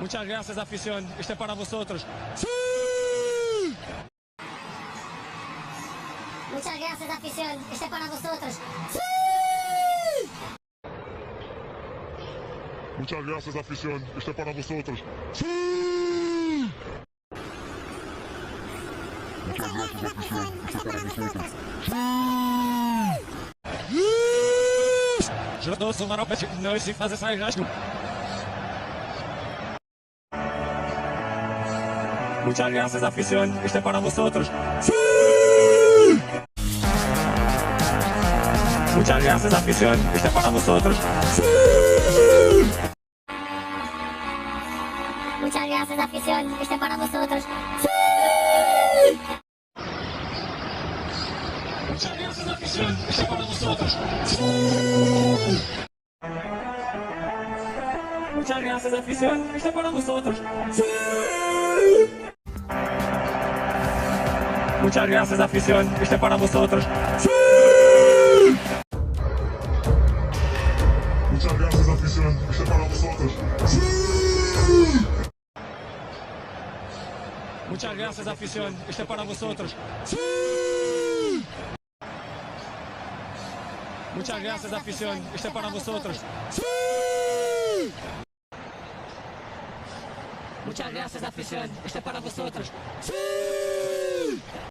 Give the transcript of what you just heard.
Muchas gracias, afición. Este es para vosotros. Muchas gracias, afición. Este es para vosotros. Muchas gracias, afición. Este es para vosotros. Muchas gracias, afición. Este es para vosotros. Жодного сумара печерної всі фази своїх гашку. Muchas gracias, afición. Este es para vosotros. Muchas gracias, afición. Este es para vosotros. Muchas gracias, afición. Este es para vosotros. Muchas gracias, afición. Este es para vosotros. Muchas gracias, afición. Este es para vosotros. Muchas gracias, afición. Este es para vosotros. Muchas gracias, afición. Este es para vosotros. Muchas gracias, afición. Este es para vosotros. Muchas gracias, afición. Este es para vosotros. Muchas gracias, afición. Este es para vosotros.